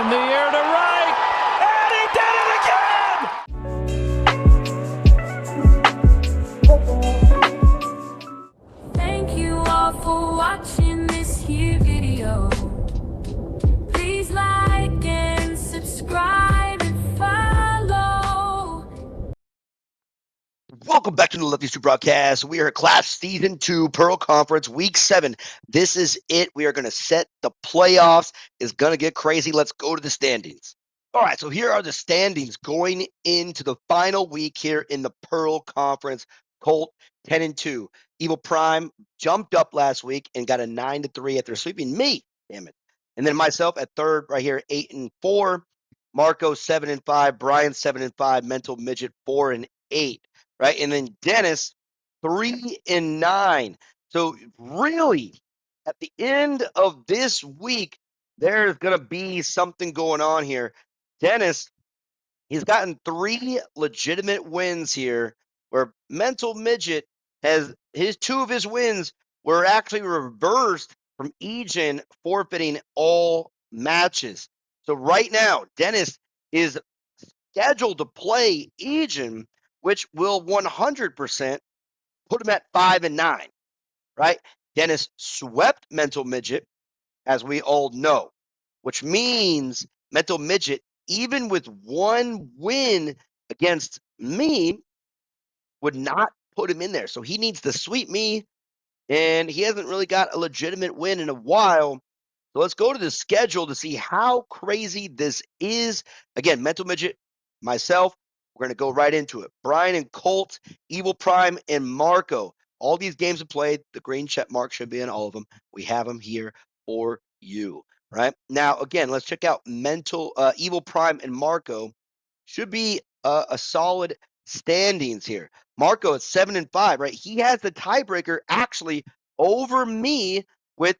In the air to right, and he did it again! Thank you all for watching this here video. Please like and subscribe and follow. Welcome back to the Lefties 2 broadcast. We are at Class Season 2 Pearl Conference Week 7. This is it. We are going to set the playoffs. It's going to get crazy. Let's go to the standings. All right, so here are the standings going into the final week here in the Pearl Conference. Colt 10-2. Evil Prime jumped up last week and got a 9-3 after sweeping me. Damn it. And then myself at third right here, 8-4. Marco 7-5. Brian 7-5. Mental Midget 4-8. Right, and then Dennis 3-9. So really, at the end of this week, there's gonna be something going on here. Dennis, he's gotten 3 legitimate wins here, where Mental Midget has his 2 of his wins were actually reversed from Egen forfeiting all matches. So right now, Dennis is scheduled to play Egen, which will 100% put him at 5-9, right? Dennis swept Mental Midget, as we all know, which means Mental Midget, even with 1 win against me, would not put him in there. So he needs to sweep me, and he hasn't really got a legitimate win in a while. So let's go to the schedule to see how crazy this is. Again, Mental Midget, myself, we're going to go right into it. Brian and Colt, Evil Prime, and Marco. All these games have played. The green check mark should be in all of them. We have them here for you, right? Now, again, let's check out Evil Prime and Marco. Should be a solid standings here. Marco at 7-5, right? He has the tiebreaker actually over me with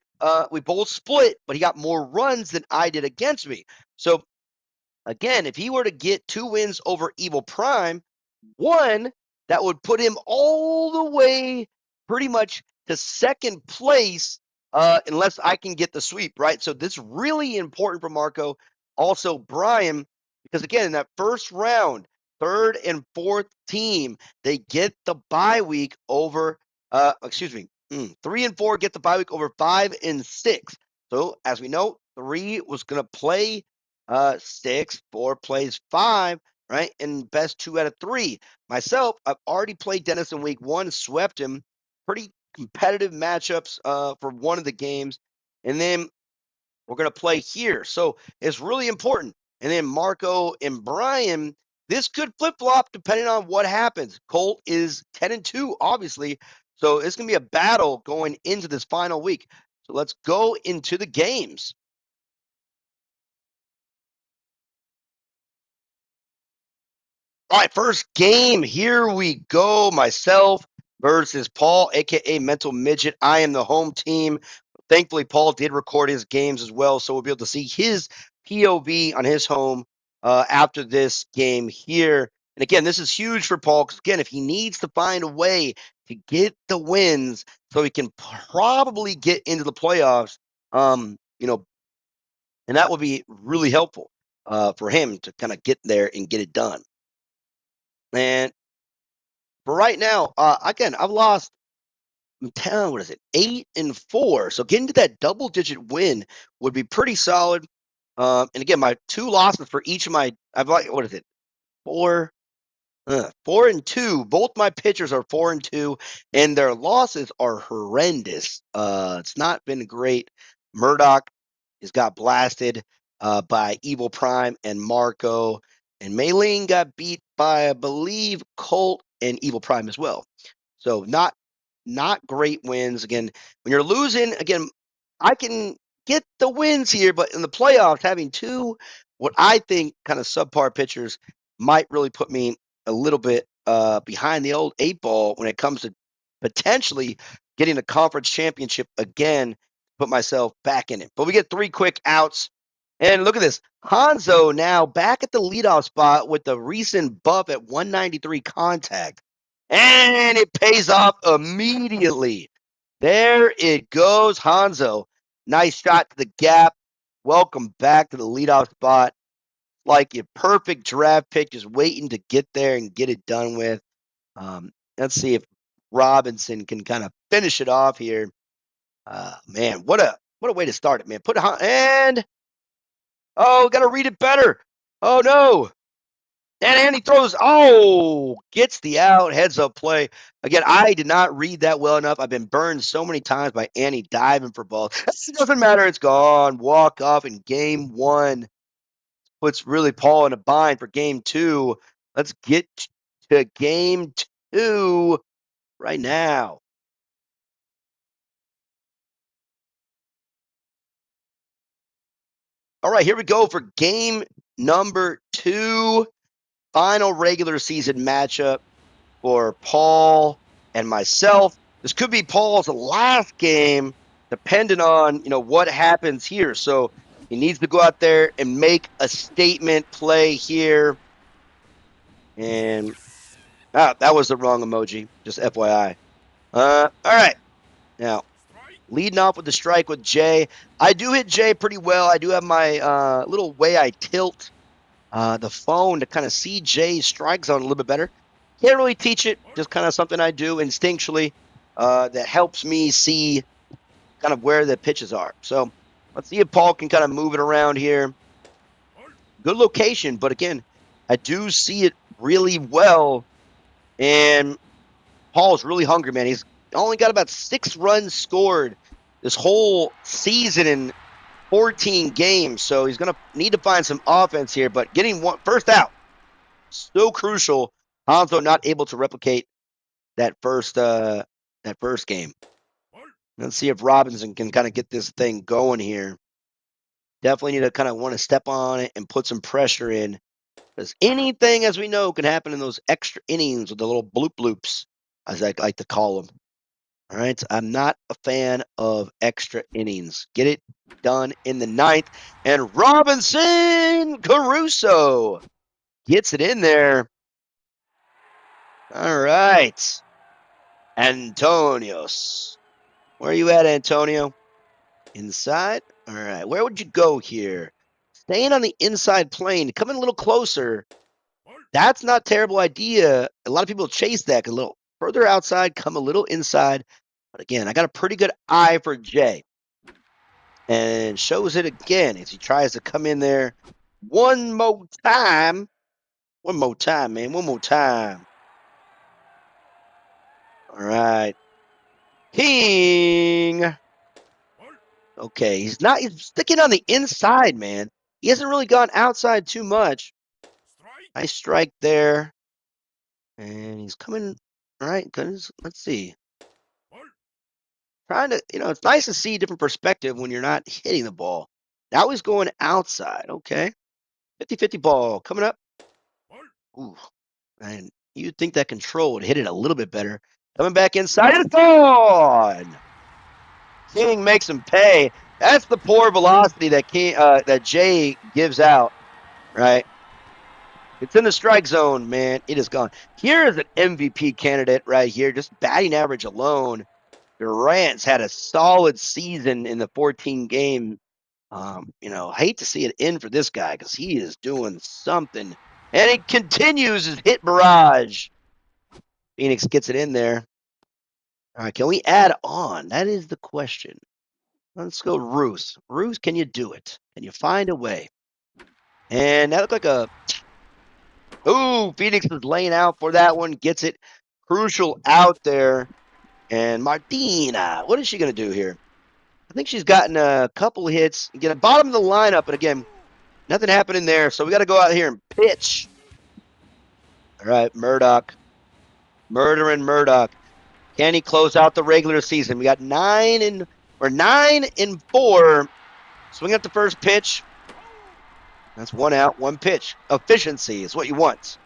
we both split, but he got more runs than I did against me. So again, if he were to get 2 wins over Evil Prime, 1 that would put him all the way pretty much to 2nd place, unless I can get the sweep, right? So this is really important for Marco. Also, Brian, because again, in that first round, 3rd and 4th team, they get the bye week over, 3 and 4 get the bye week over 5 and 6. So as we know, 3 was going to play 6, 4 plays 5, right? And best 2 out of 3. Myself, I've already played Dennis in week 1, swept him. Pretty competitive matchups for one of the games. And then we're going to play here. So it's really important. And then Marco and Brian, this could flip-flop depending on what happens. Colt is 10-2, obviously. So it's going to be a battle going into this final week. So let's go into the games. All right, first game. Here we go. Myself versus Paul, aka Mental Midget. I am the home team. Thankfully, Paul did record his games as well, so we'll be able to see his POV on his home after this game here. And again, this is huge for Paul because again, if he needs to find a way to get the wins, so he can probably get into the playoffs, and that would be really helpful for him to kind of get there and get it done. And for right now, again, I've lost, what is it, 8-4. So getting to that double-digit win would be pretty solid. And again, my 2 losses for each of my, what is it, 4-2. Both my pitchers are 4-2, and their losses are horrendous. It's not been great. Murdoch has got blasted by Evil Prime and Marco, and Maylene got beat by, I believe, Colt and Evil Prime as well. So not great wins. Again, when you're losing, again, I can get the wins here, but in the playoffs, having 2 what I think kind of subpar pitchers might really put me a little bit behind the old 8 ball when it comes to potentially getting a conference championship again, put myself back in it. But we get 3 quick outs. And look at this. Hanzo now back at the leadoff spot with the recent buff at 193 contact. And it pays off immediately. There it goes, Hanzo. Nice shot to the gap. welcome back to the leadoff spot. Like your perfect draft pick, just waiting to get there and get it done with. Let's see if Robinson can kind of finish it off here. Man, what a way to start it, man. And got to read it better. Oh no. And he throws, gets the out, heads up play. Again, I did not read that well enough. I've been burned so many times by Annie diving for balls. It doesn't matter. It's gone. Walk off in game one. Puts really Paul in a bind for game two. Let's get to game two right now. All right, here we go for game number two. Final regular season matchup for Paul and myself. This could be Paul's last game, depending on what happens here. So he needs to go out there and make a statement play here. And that was the wrong emoji, just FYI. All right. Now, leading off with the strike with Jay. I do hit Jay pretty well. I do have my little way I tilt the phone to kind of see Jay's strike zone a little bit better. Can't really teach it, just kind of something I do instinctually that helps me see kind of where the pitches are. So let's see if Paul can kind of move it around here. Good location, but again, I do see it really well. And Paul's really hungry, man. He's only got about 6 runs scored this whole season in 14 games. So he's going to need to find some offense here. But getting first out, so crucial. Hanzo not able to replicate that first game. Let's see if Robinson can kind of get this thing going here. Definitely need to kind of want to step on it and put some pressure in. Because anything, as we know, can happen in those extra innings with the little bloop bloops, as I like to call them. All right, I'm not a fan of extra innings. Get it done in the 9th. And Robinson Caruso gets it in there. All right. Antonios. Where are you at, Antonio? Inside? All right. Where would you go here? Staying on the inside plane, coming a little closer. That's not a terrible idea. A lot of people chase that. A little further outside, come a little inside. But again, I got a pretty good eye for Jay. And shows it again as he tries to come in there one more time. One more time, man. One more time. All right. King. Okay, he's sticking on the inside, man. He hasn't really gone outside too much. Nice strike there. And he's coming. All right, let's see. Trying to, it's nice to see a different perspective when you're not hitting the ball. Now he's going outside. Okay. 50-50 ball coming up. Ooh. And you'd think that control would hit it a little bit better. Coming back inside. It's gone. King makes him pay. That's the poor velocity that Jay gives out, right? It's in the strike zone, man. It is gone. Here is an MVP candidate right here. Just batting average alone. Durant's had a solid season in the 14 game. Hate to see it end for this guy because he is doing something. And he continues his hit barrage. Phoenix gets it in there. All right, can we add on? That is the question. Let's go Ruth. Ruth, can you do it? Can you find a way? And that looked like a... Ooh, Phoenix is laying out for that one. Gets it. Crucial out there. And Martina, what is she going to do here? I think she's gotten a couple hits. Get a bottom of the lineup. And again, nothing happening there. So we got to go out here and pitch. All right, Murdoch. Murdering Murdoch. Can he close out the regular season? We got 9-4. Swing at the first pitch. That's 1 out, 1 pitch. Efficiency is what you want.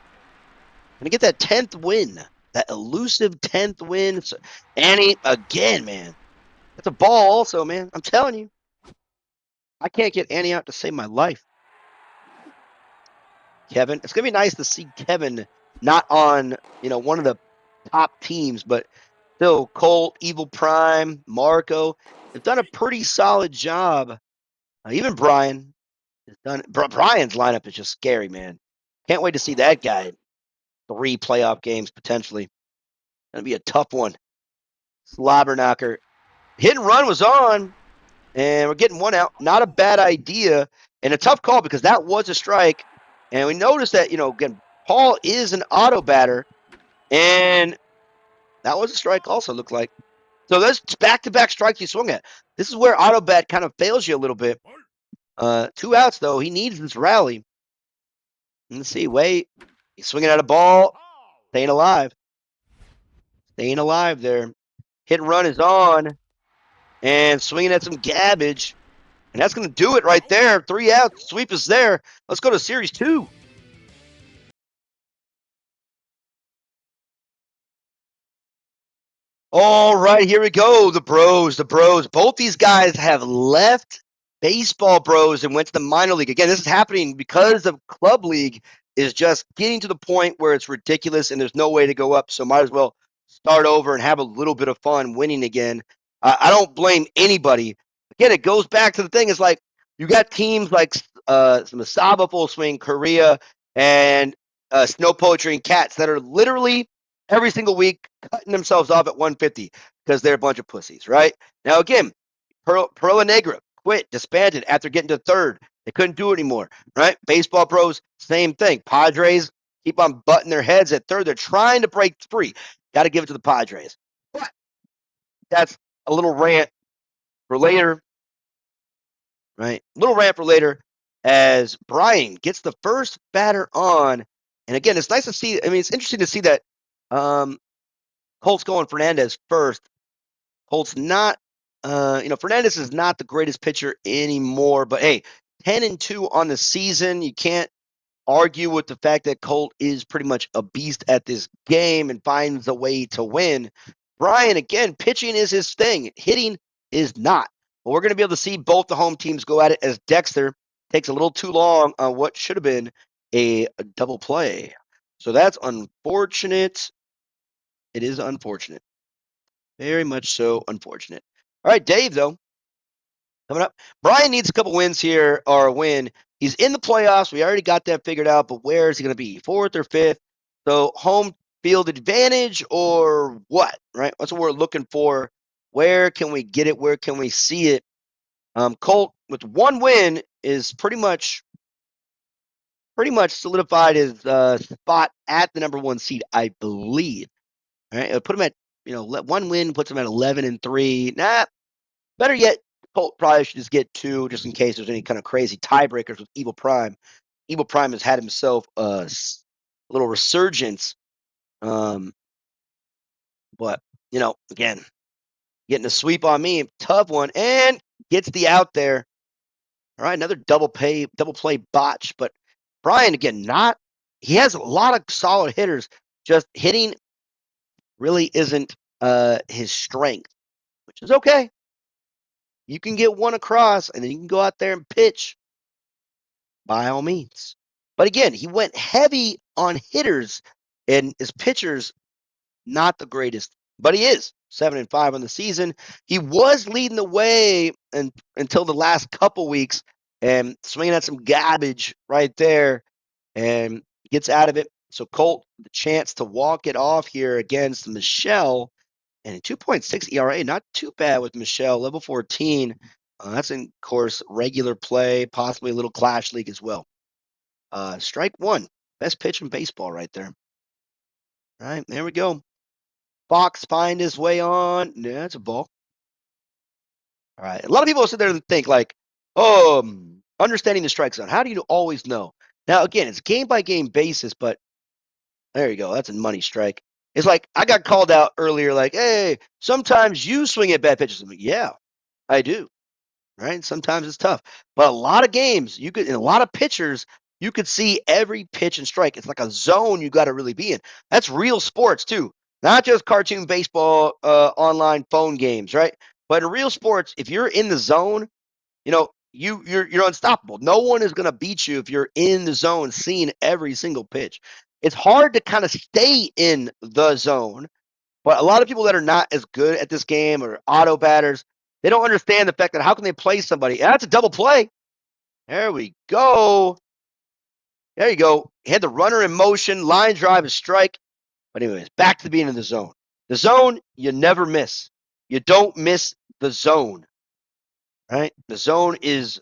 Gonna get that 10th win. That elusive 10th win. Annie, again, man. That's a ball also, man. I'm telling you. I can't get Annie out to save my life. Kevin. It's gonna be nice to see Kevin not on, one of the top teams, but still Colt, Evil Prime, Marco. They've done a pretty solid job Even Brian is done. Brian's lineup is just scary, man. Can't wait to see that guy. 3 playoff games potentially. Gonna be a tough one. Slobber knocker. Hit and run was on, and we're getting one out. Not a bad idea, and a tough call because that was a strike. And we noticed that, again, Paul is an auto batter, and that was a strike also, looked like. So that's back-to-back strikes he swung at. This is where auto bat kind of fails you a little bit. 2 outs, though. He needs this rally. Let's see. Wait. He's swinging at a ball. Staying alive. Staying alive there. Hit and run is on. And swinging at some garbage. And that's going to do it right there. 3 outs. Sweep is there. Let's go to Series 2. All right, here we go. The bros. Both these guys have left baseball, bros, and went to the minor league. Again, this is happening because the club league is just getting to the point where it's ridiculous and there's no way to go up. So might as well start over and have a little bit of fun winning again. I don't blame anybody. Again, it goes back to the thing. It's like you got teams like Masaba Full Swing, Korea, and Snow Poetry and Cats that are literally every single week cutting themselves off at 150 because they're a bunch of pussies, right? Now, again, Perla Negra quit, disbanded after getting to third. They couldn't do it anymore, right? Baseball pros, same thing. Padres keep on butting their heads at third. They're trying to break free. Got to give it to the Padres. But that's a little rant for later, right? Little rant for later as Brian gets the first batter on. And again, it's nice to see. I mean, it's interesting to see that Colt's going Fernandez first. Colt's not, Fernandez is not the greatest pitcher anymore, but hey, 10-2 on the season. You can't argue with the fact that Colt is pretty much a beast at this game and finds a way to win. Brian, again, pitching is his thing. Hitting is not. But we're going to be able to see both the home teams go at it as Dexter takes a little too long on what should have been a double play. So that's unfortunate. It is unfortunate. Very much so unfortunate. All right, Dave, though, coming up. Brian needs a couple wins here, or a win. He's in the playoffs. We already got that figured out, but where is he going to be? 4th or 5th? So home field advantage or what, right? That's what we're looking for. Where can we get it? Where can we see it? Colt, with 1 win, is pretty much solidified his spot at the number 1 seed, I believe. All right, it'll put him at, 1 win puts him at 11-3. Nah, better yet, Colt probably should just get 2 just in case there's any kind of crazy tiebreakers with Evil Prime. Evil Prime has had himself a little resurgence. But, again, getting a sweep on me, tough one, and gets the out there. All right, another double play botch. But Brian, again, he has a lot of solid hitters. Just hitting really isn't his strength, which is okay. You can get 1 across, and then you can go out there and pitch, by all means. But again, he went heavy on hitters, and his pitchers, not the greatest. But he is 7-5 on the season. He was leading the way until the last couple weeks, and swinging at some garbage right there, and gets out of it. So Colt, the chance to walk it off here against Michelle. And 2.6 ERA, not too bad with Michelle, level 14. That's in course regular play, possibly a little Clash League as well. Strike 1, best pitch in baseball right there. All right, there we go. Fox find his way on. Yeah, it's a ball. All right, a lot of people sit there and think like, understanding the strike zone. How do you always know? Now, again, it's game by game basis, but there you go. That's a money strike. It's like I got called out earlier, like, hey, sometimes you swing at bad pitches. I'm like, yeah, I do. Right? Sometimes it's tough. But a lot of games, in a lot of pitchers, you could see every pitch and strike. It's like a zone you got to really be in. That's real sports too. Not just cartoon baseball, online phone games, right? But in real sports, if you're in the zone, you're unstoppable. No one is going to beat you if you're in the zone seeing every single pitch. It's hard to kind of stay in the zone, but a lot of people that are not as good at this game or auto batters, they don't understand the fact that how can they play somebody? And that's a double play. There we go. There you go. He had the runner in motion, line drive, a strike. But anyways, back to being in the zone. The zone, you never miss. You don't miss the zone, right? The zone is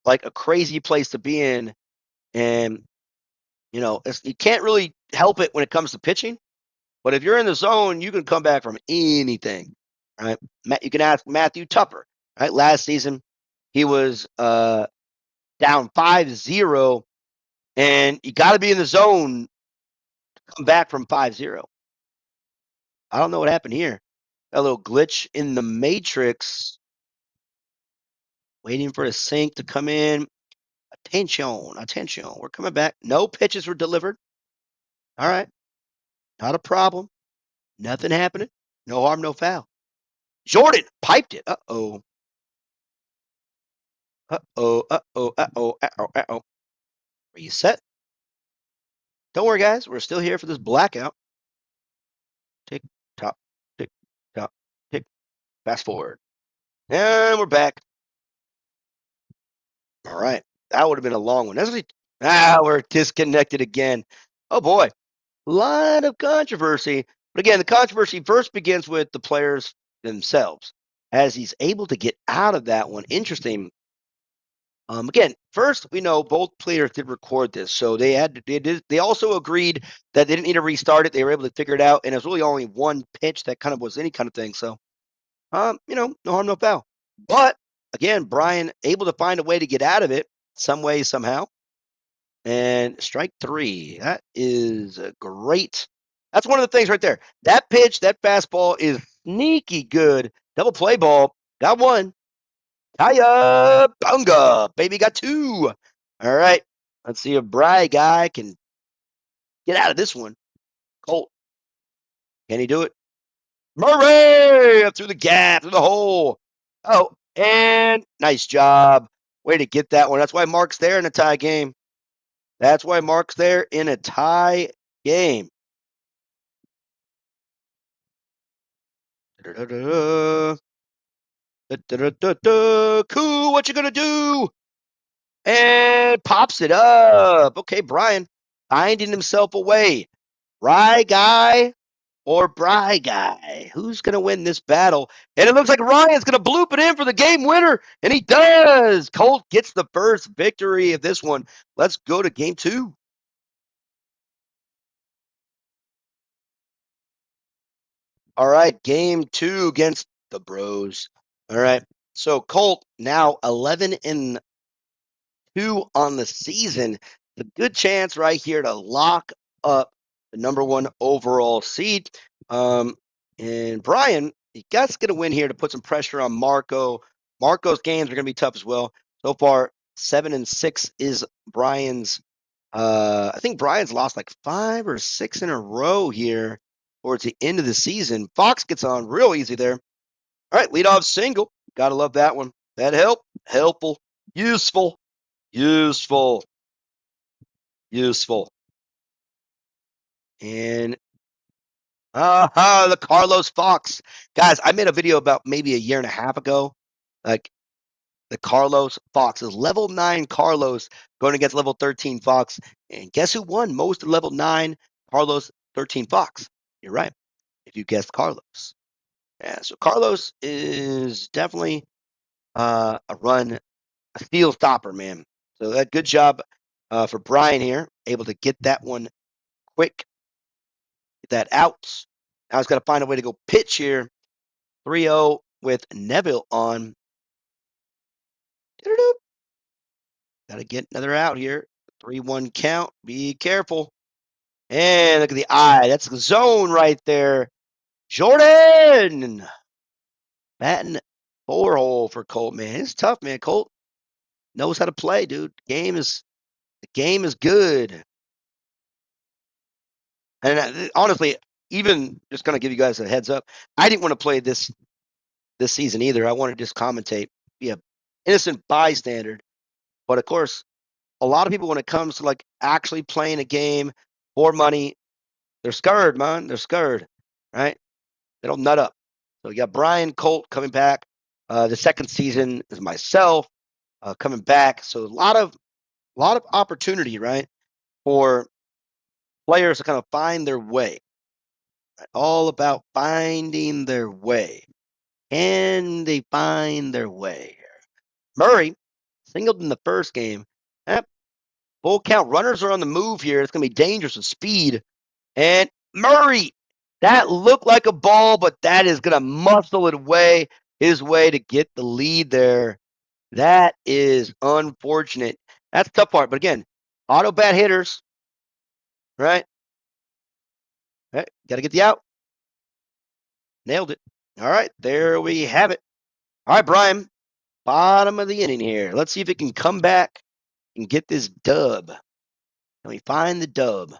like a crazy place to be in. And, you can't really help it when it comes to pitching. But if you're in the zone, you can come back from anything, right? You can ask Matthew Tupper, right? Last season, he was down 5-0, and you got to be in the zone to come back from 5-0. I don't know what happened here. A little glitch in the matrix. Waiting for a sync to come in. Attention, attention. We're coming back. No pitches were delivered. All right. Not a problem. Nothing happening. No harm, no foul. Jordan piped it. Uh-oh. Uh-oh, uh-oh, uh-oh, uh-oh, uh-oh. Are you set? Don't worry, guys. We're still here for this blackout. Tick, tock, tick, tock, tick. Fast forward. And we're back. All right. That would have been a long one. We're disconnected again. Oh, boy. A lot of controversy. But again, the controversy first begins with the players themselves. As he's able to get out of that one. Interesting. Again, first we know both players did record this, so they also agreed that they didn't need to restart it. They were able to figure it out, and it was really only one pitch that kind of was any kind of thing. So, no harm, no foul. But again, Brian able to find a way to get out of it some way, somehow. And strike three. That is great. That's one of the things right there. That pitch, that fastball is sneaky good. Double play ball. Got one. Hiya, bunga, baby, got two. All right, let's see if Bry guy can get out of this one. Colt, can he do it? Murray through the gap, through the hole. Oh, and nice job. Way to get that one. That's why Mark's there in a tie game. That's why Mark's there in a tie game. Da-da-da-da. Da-da-da-da-da. Cool, what you gonna do? And pops it up. Okay, Brian finding himself away. Rye guy or Bry guy? Who's going to win this battle? And it looks like Ryan's going to bloop it in for the game winner, and he does. Colt gets the first victory of this one. Let's go to game two. All right, game two against the Bros. All right, so Colt now 11-2 on the season. A good chance right here to lock up the number one overall seed. And Brian, he gets going to win here to put some pressure on Marco. Marco's games are going to be tough as well. So far, 7-6 is Brian's. I think Brian's lost like 5 or 6 in a row here towards the end of the season. Fox gets on real easy there. All right, leadoff single. Gotta love that one. That helpful, useful, useful. And the Carlos Fox. Guys, I made a video about maybe a year and a half ago. Like the Carlos Fox is level 9 Carlos going against level 13 Fox. And guess who won most of level 9 Carlos 13 Fox? You're right. If you guessed Carlos. Yeah, so Carlos is definitely a steal stopper, man. So that good job for Brian here, able to get that one quick. Get that out. Now he's got to find a way to go pitch here. 3-0 with Neville on. Got to get another out here. 3-1 count. Be careful. And look at the eye. That's the zone right there. Jordan. Batting 4-hole for Colt, man. It's tough, man. Colt knows how to play, dude. The game is good. And honestly, even just going to give you guys a heads up, I didn't want to play this season either. I wanted to just commentate, be an innocent bystander. But of course, a lot of people, when it comes to like actually playing a game for money, they're scared, man. They're scared, right? They don't nut up. So you got Brian Colt coming back. The second season is myself. coming back. So a lot of opportunity, right, for players to kind of find their way. Right? All about finding their way. Can they find their way? Murray singled in the first game. Yep, full count. Runners are on the move here. It's going to be dangerous with speed. And Murray, that looked like a ball, but that is going to muscle it away his way to get the lead there. That is unfortunate. That's the tough part. But again, auto bat hitters, right? Got to get the out. Nailed it. All right, there we have it. All right, Brian, bottom of the inning here. Let's see if it can come back and get this dub. Can we find the dub?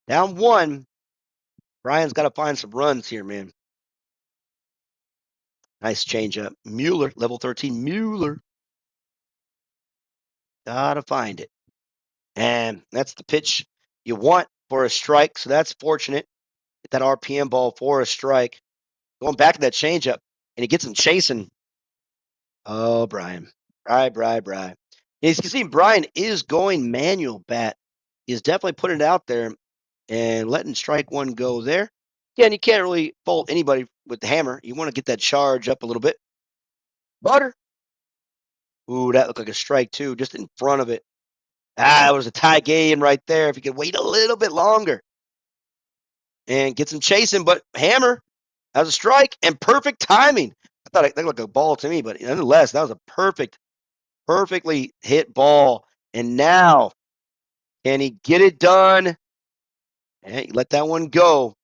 Down one. Brian's got to find some runs here, man. Nice changeup. Mueller, level 13. Mueller. Gotta find it. And that's the pitch you want for a strike. So that's fortunate. Get that RPM ball for a strike. Going back to that changeup, and he gets him chasing. Oh, Brian. Brian. And as you can see, Brian is going manual bat. He's definitely putting it out there and letting strike one go there. Yeah, and you can't really fault anybody with the hammer. You want to get that charge up a little bit. Butter. Ooh, that looked like a strike too, just in front of it. It was a tie game right there. If you could wait a little bit longer and get some chasing, but hammer, that was a strike and perfect timing. I thought it looked like a ball to me, but nonetheless, that was a perfectly hit ball. And now, can he get it done? Hey, let that one go.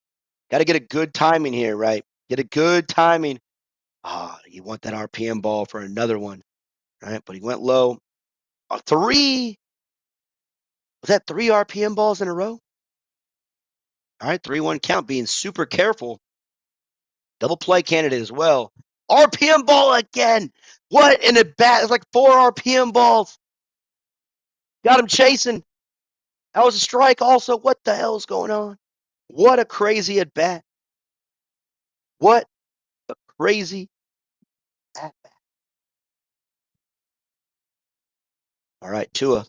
Got to get a good timing here, right? Get a good timing. You want that RPM ball for another one, right? But he went low. Three. Was that 3 RPM balls in a row? All right, 3-1 count, being super careful. Double play candidate as well. RPM ball again. What in the bat? It's like 4 RPM balls. Got him chasing. That was a strike also. What the hell is going on? What a crazy at bat. What a crazy at bat. All right, Tua.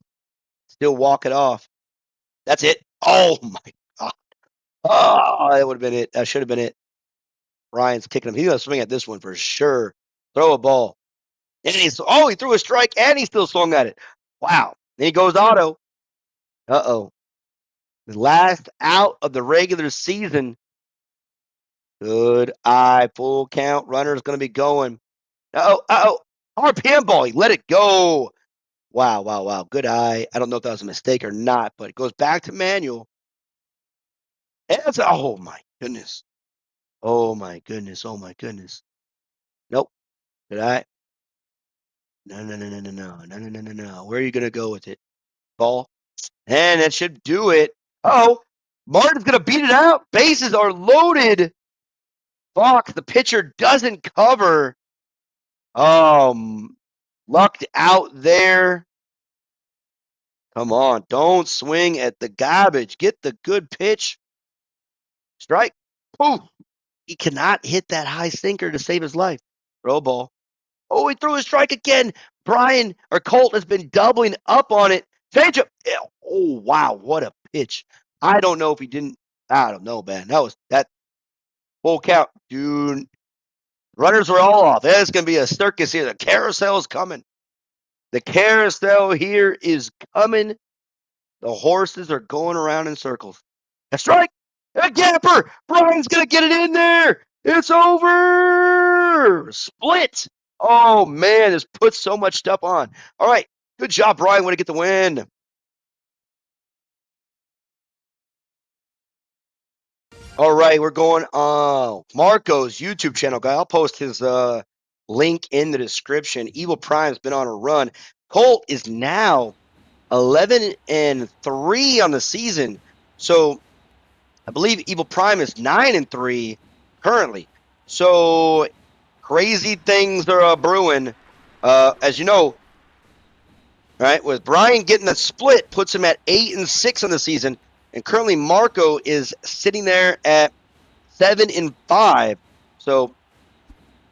Still walk it off. That's it. Oh my God. Oh, that would have been it. That should have been it. Ryan's kicking him. He's going to swing at this one for sure. Throw a ball. And he threw a strike and he still swung at it. Wow. Then he goes auto. Uh-oh. The last out of the regular season. Good eye. Full count. Runner's going to be going. Uh-oh. RPM ball. He let it go. Wow. Good eye. I don't know if that was a mistake or not, but it goes back to manual. Oh, my goodness. Oh, my goodness. Nope. Good eye. No. Where are you going to go with it? Ball. And that should do it. Oh, Martin's going to beat it out. Bases are loaded. Fuck, the pitcher doesn't cover. Lucked out there. Come on, don't swing at the garbage. Get the good pitch. Strike. Poof. He cannot hit that high sinker to save his life. Throw ball. Oh, he threw a strike again. Colt has been doubling up on it. Changeup. Oh, wow, what a pitch. I don't know if he didn't. I don't know, man. That full count. Dude, runners are all off. There's going to be a circus here. The carousel is coming. The carousel here is coming. The horses are going around in circles. A strike. A gapper. Brian's going to get it in there. It's over. Split. Oh, man, this puts so much stuff on. All right. Good job, Brian. Way to get the win. All right. We're going on Marco's YouTube channel, guy. I'll post his link in the description. Evil Prime's been on a run. Colt is now 11-3 on the season. So I believe Evil Prime is 9-3 currently. So crazy things are brewing. As you know, right, with Brian getting a split puts him at 8-6 on the season, and currently Marco is sitting there at 7-5. So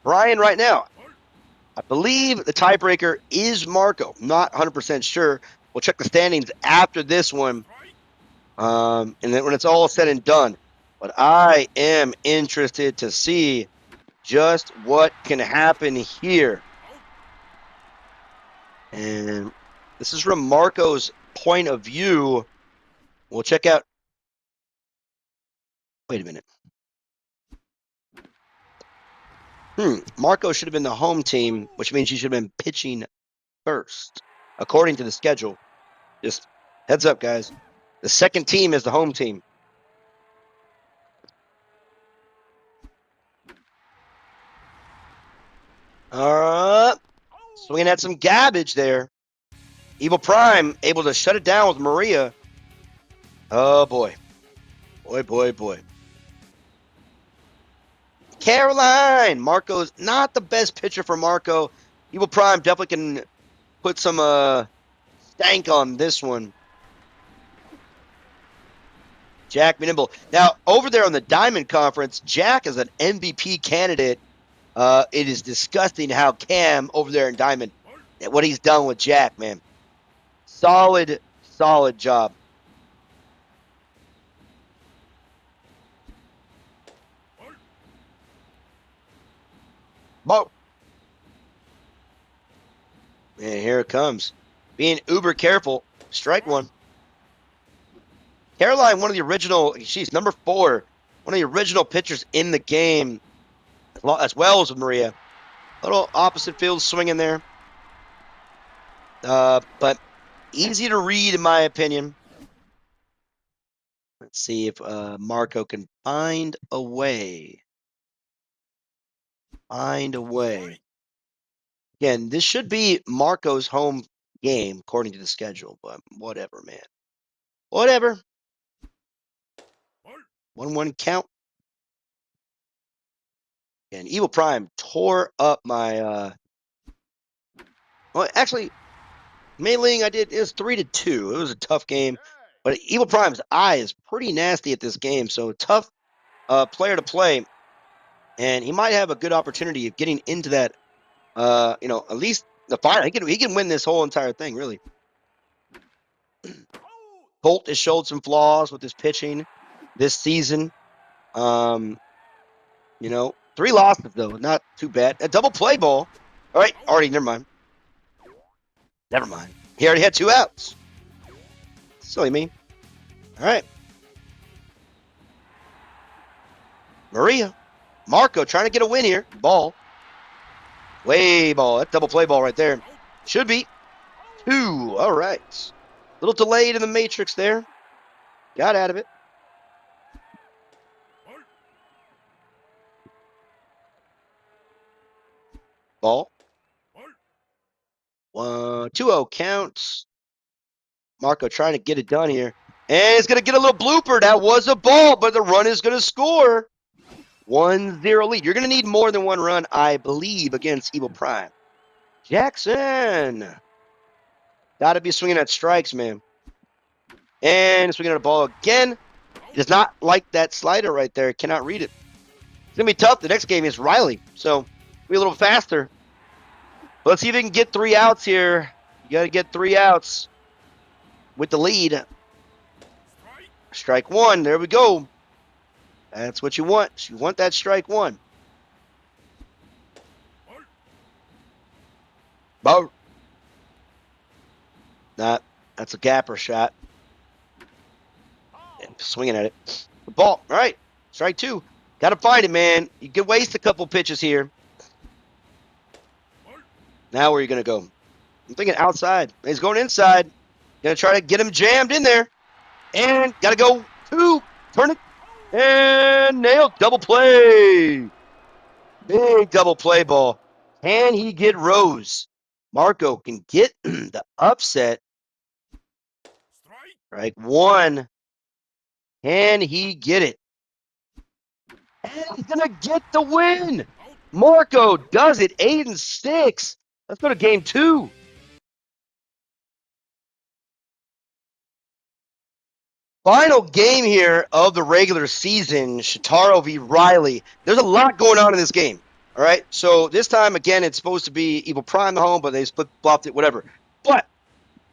Brian right now I believe the tiebreaker is Marco. Not 100% sure. We'll check the standings after this one. And then when it's all said and done. But I am interested to see just what can happen here. And this is from Marco's point of view. We'll check out. Wait a minute. Marco should have been the home team, which means he should have been pitching first, according to the schedule. Just heads up, guys. The second team is the home team. Swinging at some garbage there. Evil Prime able to shut it down with Maria. Oh, boy. Boy. Caroline. Marco's not the best pitcher for Marco. Evil Prime definitely can put some stank on this one. Jack Nimble. Now, over there on the Diamond Conference, Jack is an MVP candidate. It is disgusting how Cam over there in Diamond, what he's done with Jack, man. Solid job. Whoa. And here it comes. Being uber careful. Strike one. Caroline, one of the original, she's number 4. One of the original pitchers in the game, as well as with Maria. Little opposite field swing in there. But easy to read, in my opinion. Let's see if Marco can find a way. Again, this should be Marco's home game, according to the schedule. But whatever, man. Whatever. 1-1 count. And Evil Prime tore up my. Well, actually, Mei-Ling, it was 3-2. It was a tough game. But Evil Prime's eye is pretty nasty at this game. So tough player to play. And he might have a good opportunity of getting into that, at least the final. He can win this whole entire thing, really. Colt has showed some flaws with his pitching this season. 3 losses, though. Not too bad. A double play ball. All right. Never mind. He already had 2 outs. Silly me. All right. Maria. Marco trying to get a win here. Ball. Way ball. That's double play ball right there. Should be 2. All right. A little delayed in the matrix there. Got out of it. Ball. 2-0 counts. Marco trying to get it done here. And it's going to get a little blooper. That was a ball, but the run is going to score. 1-0 lead. You're going to need more than 1 run, I believe, against Evil Prime. Jackson. Got to be swinging at strikes, man. And swinging at a ball again. He does not like that slider right there. Cannot read it. It's going to be tough. The next game is Riley. So, be a little faster. But let's see if we can get 3 outs here. You got to get 3 outs with the lead. Strike 1. There we go. That's what you want. You want that strike 1. Bow. That's a gapper shot. And swinging at it. The ball. All right. Strike 2. Got to find it, man. You could waste a couple pitches here. Now where are you going to go? I'm thinking outside. He's going inside. Going to try to get him jammed in there. And got to go 2. Turn it. And nailed. Double play. Big double play ball. Can he get Rose? Marco can get the upset. Strike 1. Can he get it? And he's going to get the win. Marco does it. 8-6. Let's go to game 2. Final game here of the regular season, Shitaro v. Riley. There's a lot going on in this game. All right. So this time, again, it's supposed to be Evil Prime the home, but they split-flopped it, whatever. But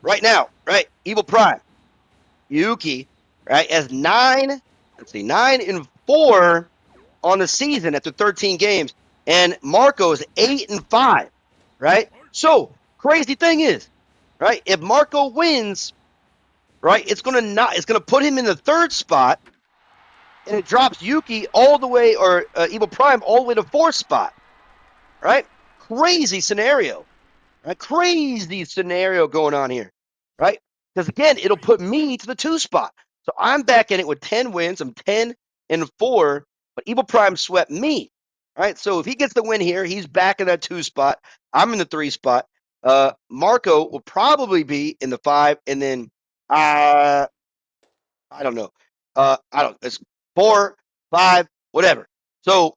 right now, right, Evil Prime, Yuki, right, has 9-4 on the season after 13 games. And Marco is 8-5, right? So crazy thing is, right, if Marco wins, right, it's gonna put him in the third spot, and it drops Yuki all the way, or Evil Prime all the way to fourth spot, right? Crazy scenario, right? Crazy scenario going on here, right? Because again, it'll put me to the 2 spot. So I'm back in it with 10 wins. I'm 10-4, but Evil Prime swept me, right? So if he gets the win here, he's back in that 2 spot. I'm in the 3 spot. Marco will probably be in the 5, and then I don't know. It's 4, 5, whatever. So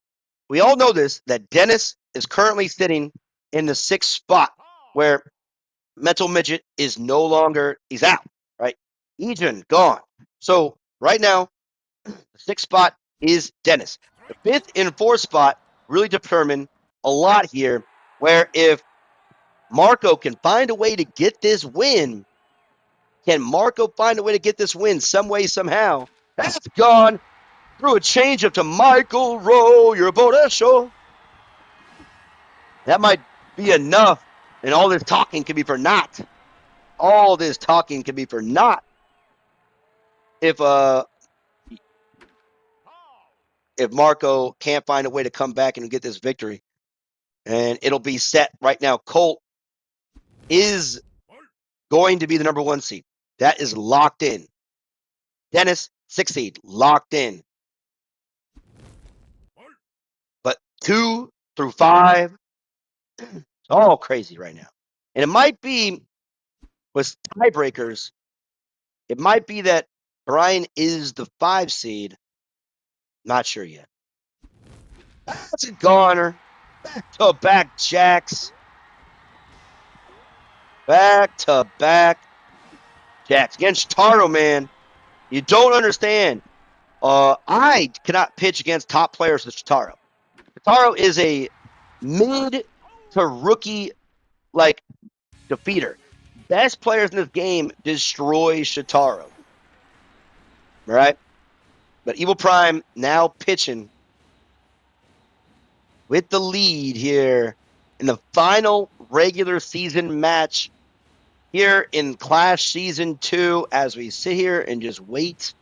we all know this, that Dennis is currently sitting in the 6th spot, where Mental Midget is no longer, he's out, right? Egan gone. So right now, the 6th spot is Dennis. The 5th and 4th spot really determine a lot here, where if Marco can find a way to get this win, some way, somehow? That's gone through a changeup to Michael Rowe. Your boat show. That might be enough, and all this talking can be for naught. All this talking can be for naught if Marco can't find a way to come back and get this victory. And it'll be set right now. Colt is going to be the number 1 seed. That is locked in. Dennis, 6th seed, locked in. But 2 through 5, it's all crazy right now. And it might be with tiebreakers, it might be that Brian is the 5 seed. Not sure yet. That's a goner. Back-to-back jacks. Back-to-back jacks. Against Taro, man. You don't understand. I cannot pitch against top players with Taro. Taro is a mid to rookie defeater. Best players in this game destroy Shitaro. Right? But Evil Prime now pitching with the lead here in the final regular season match here in Clash Season 2 as we sit here and just wait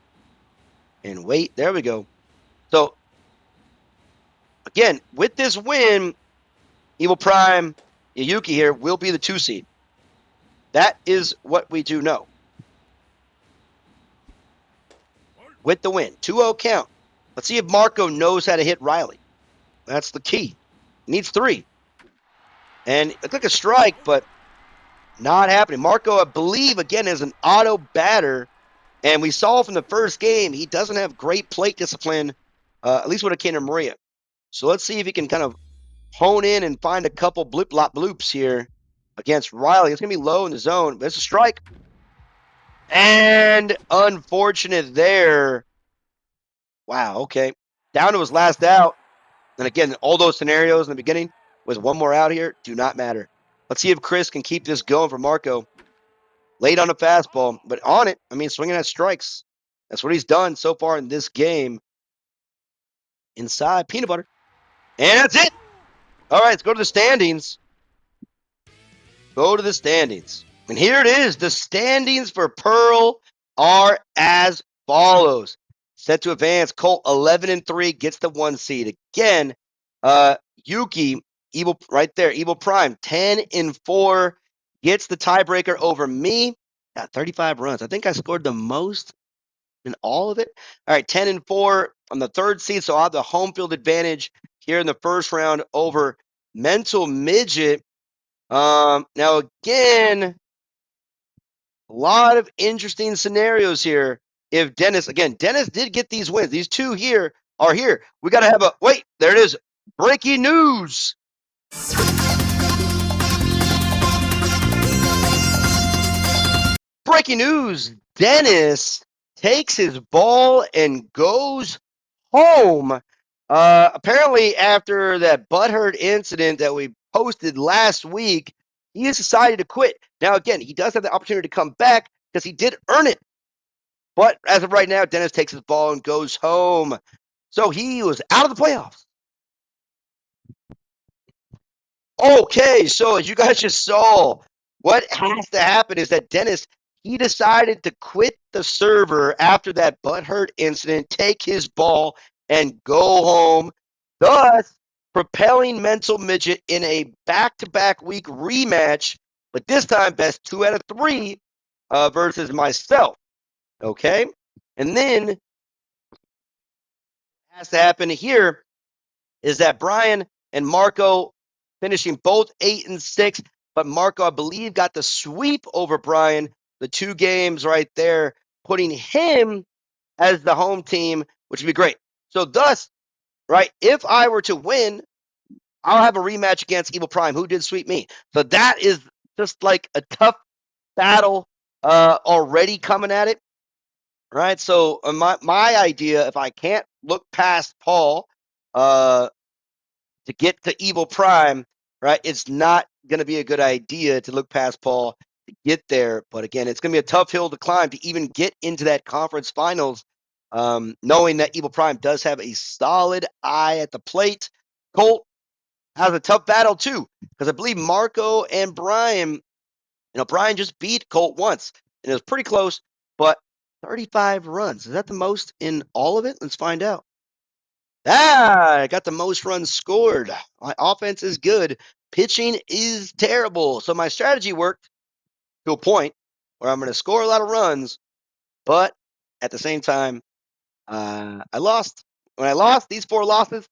and wait. There we go. So, again, with this win, Evil Prime, Yuki here will be the 2 seed. That is what we do know. With the win. 2-0 count. Let's see if Marco knows how to hit Riley. That's the key. He needs 3. And it looked like a strike, but not happening. Marco, I believe, again, is an auto batter. And we saw from the first game, he doesn't have great plate discipline, at least when it came to Maria. So let's see if he can kind of hone in and find a couple bloops here against Riley. It's going to be low in the zone, but it's a strike. And unfortunate there. Wow, okay. Down to his last out. And again, all those scenarios in the beginning with one more out here do not matter. Let's see if Chris can keep this going for Marco. Late on the fastball, but on it, I mean, swinging at strikes. That's what he's done so far in this game. Inside peanut butter. And that's it. All right, let's go to the standings. Go to the standings. And here it is. The standings for Pearl are as follows. Set to advance. Colt 11-3 gets the 1 seed. Again, Yuki, Evil right there, Evil Prime 10-4 gets the tiebreaker over me. Got 35 runs. I think I scored the most in all of it. All right, 10-4 on the 3rd seed, so I'll have the home field advantage here in the first round over Mental Midget. Now again, a lot of interesting scenarios here. If Dennis did get these wins. These 2 here are here. We got to have wait, there it is. Breaking news. Breaking news. Dennis takes his ball and goes home. Apparently, after that butthurt incident that we posted last week, he has decided to quit. Now, again, he does have the opportunity to come back because he did earn it. But as of right now, Dennis takes his ball and goes home. So he was out of the playoffs. Okay, so as you guys just saw, what has to happen is that Dennis, he decided to quit the server after that butthurt incident, take his ball, and go home, thus propelling Mental Midget in a back-to-back week rematch, but this time best 2 out of 3 versus myself. Okay? And then what has to happen here is that Brian and Marco finishing both 8 and 6, but Marco, I believe, got the sweep over Brian, the 2 games right there, putting him as the home team, which would be great. So thus, right, if I were to win, I'll have a rematch against Evil Prime, who did sweep me. So that is just like a tough battle already coming at it. Right. So my idea, if I can't look past Paul, to get to Evil Prime, right? It's not going to be a good idea to look past Paul to get there. But again, it's going to be a tough hill to climb to even get into that conference finals, knowing that Evil Prime does have a solid eye at the plate. Colt has a tough battle too, because I believe Marco and Brian, Brian just beat Colt once, and it was pretty close, but 35 runs. Is that the most in all of it? Let's find out. I got the most runs scored. My offense is good. Pitching is terrible. So my strategy worked to a point where I'm going to score a lot of runs, but at the same time, I lost. When I lost these 4 losses,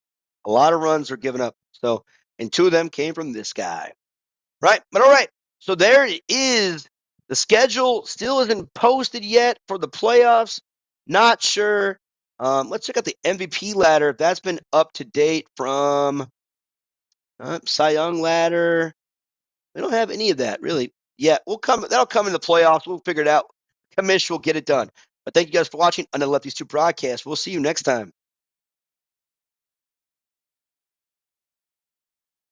a lot of runs were given up. So, and 2 of them came from this guy. Right? But all right. So there it is. The schedule still isn't posted yet for the playoffs. Not sure. Let's check out the MVP ladder if that's been up to date from Cy Young ladder. We don't have any of that really. Yeah, that'll come in the playoffs. We'll figure it out. Commish will get it done. But thank you guys for watching on the Lefties 2 broadcast. We'll see you next time.